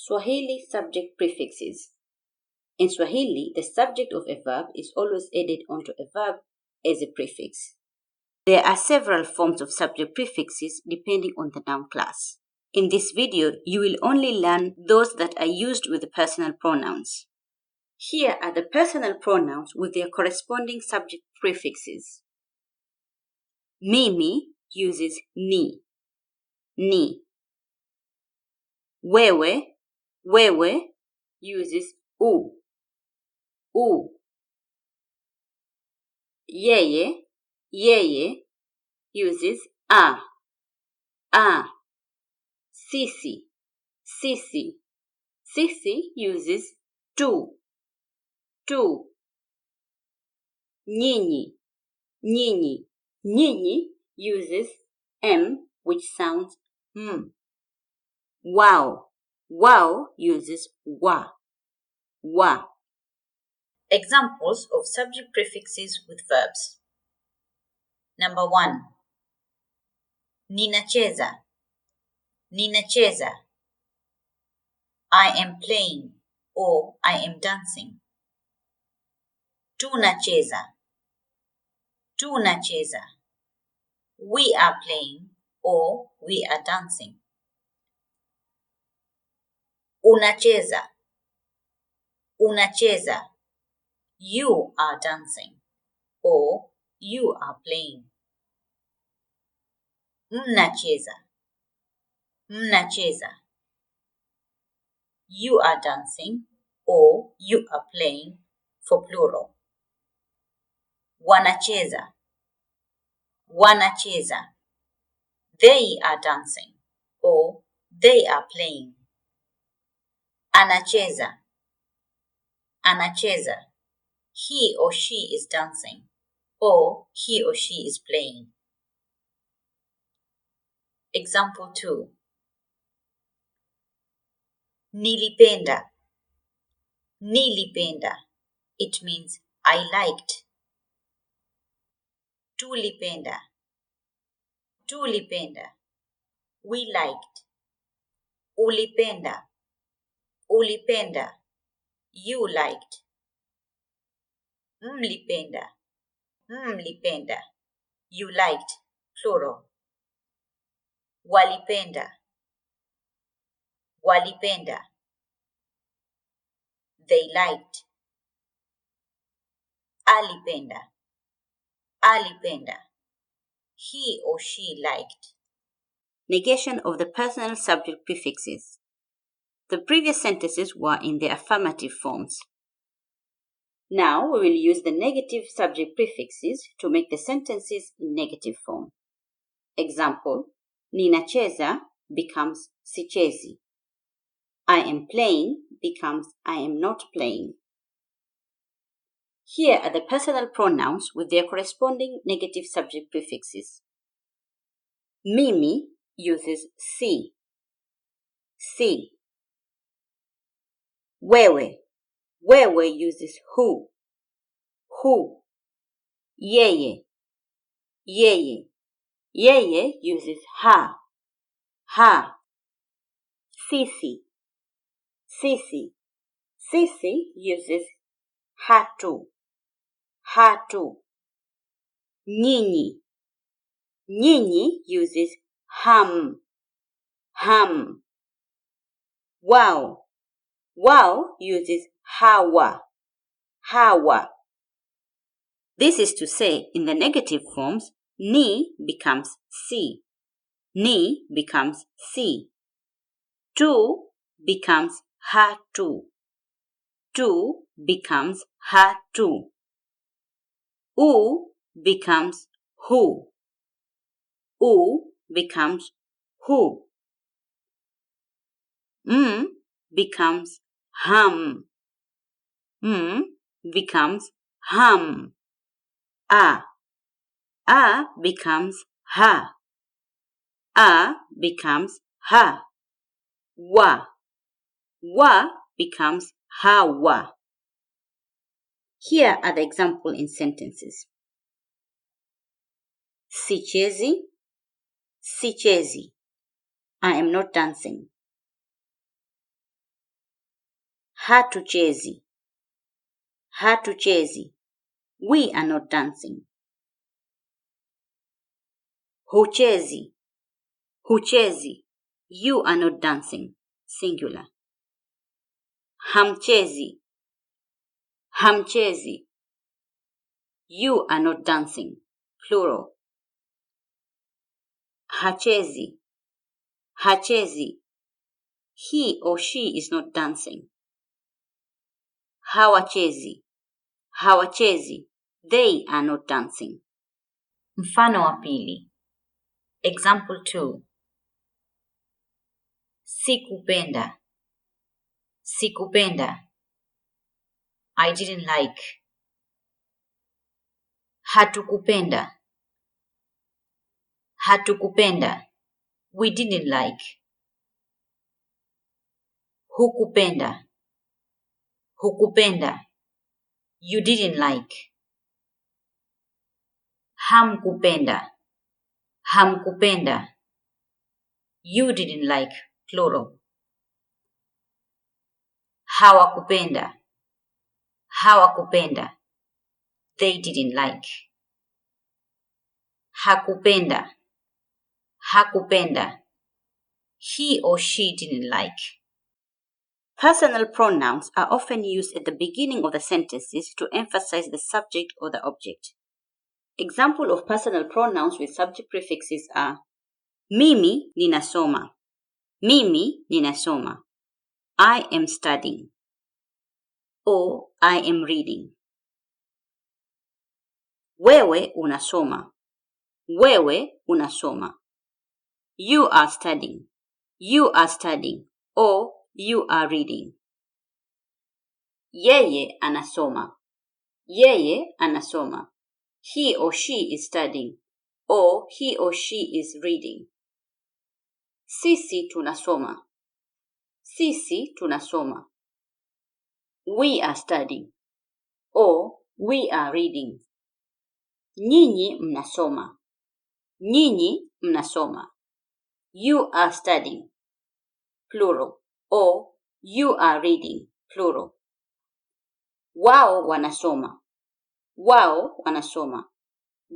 Swahili subject prefixes. In Swahili, the subject of a verb is always added onto a verb as a prefix. There are several forms of subject prefixes depending on the noun class. In this video, you will only learn those that are used with the personal pronouns. Here are the personal pronouns with their corresponding subject prefixes. Mimi uses ni. Wewe uses u. Yeye uses a. Sisi uses tu. Nyinyi uses m, which sounds m. Wow uses wa. Examples of subject prefixes with verbs. Number 1. Ninacheza. I am playing or I am dancing. Tunacheza. We are playing or we are dancing. Unacheza. You are dancing or you are playing. Mnacheza. You are dancing or you are playing for plural. Wanacheza. They are dancing or they are playing. Anacheza. He or she is dancing or he or she is playing. Example 2. Nilipenda. It means I liked. Tulipenda. We liked. Ulipenda. You liked. Mlipenda. You liked, plural. Walipenda. They liked. Alipenda. He or she liked. Negation of the personal subject prefixes. The previous sentences were in the affirmative forms. Now we will use the negative subject prefixes to make the sentences in negative form. Example, ninacheza becomes sichezi. I am playing becomes I am not playing. Here are the personal pronouns with their corresponding negative subject prefixes. Mimi uses si. Wewe uses who. Yeye uses ha. Sisi uses hatu. Nyinyi uses ham. Wow uses hawa. This is to say, in the negative forms, ni becomes si. Tu becomes hatu. U becomes who. Becomes hum. A becomes ha. Wa becomes hawa. Here are the example in sentences. Sichezi. I am not dancing. Hatuchezi. Hatuchezi. We are not dancing. Huchezi. Huchezi. You are not dancing. Singular. Hamchezi. Hamchezi. You are not dancing. Plural. Hachezi. Hachezi. He or she is not dancing. Hawachezi. Hawachezi. They are not dancing. Mfano wa pili. Example 2. Sikupenda. Sikupenda. I didn't like. Hatukupenda. Hatukupenda. We didn't like. Hukupenda. Hukupenda. You didn't like. Hamkupenda. Hamkupenda. You didn't like. Plural. Hawakupenda. Hawakupenda. They didn't like. Hakupenda. Hakupenda. He or she didn't like. Personal pronouns are often used at the beginning of the sentences to emphasize the subject or the object. Example of personal pronouns with subject prefixes are Mimi ninasoma. Mimi ninasoma. I am studying. Or I am reading. Wewe unasoma. Wewe unasoma. You are studying. You are studying. Or you are reading. Yeye anasoma. Yeye anasoma. He or she is studying. Or he or she is reading. Sisi tunasoma. Sisi tunasoma. We are studying. Or we are reading. Nyinyi mnasoma. Nyinyi mnasoma. You are studying. Plural. Or you are reading. Plural. Wao wanasoma. Wao wanasoma.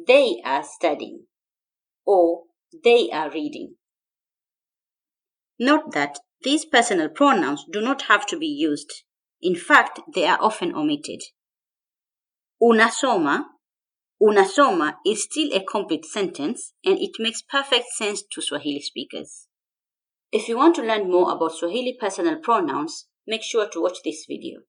They are studying. Or they are reading. Note that these personal pronouns do not have to be used. In fact, they are often omitted. Unasoma. Unasoma is still a complete sentence and it makes perfect sense to Swahili speakers. If you want to learn more about Swahili personal pronouns, make sure to watch this video.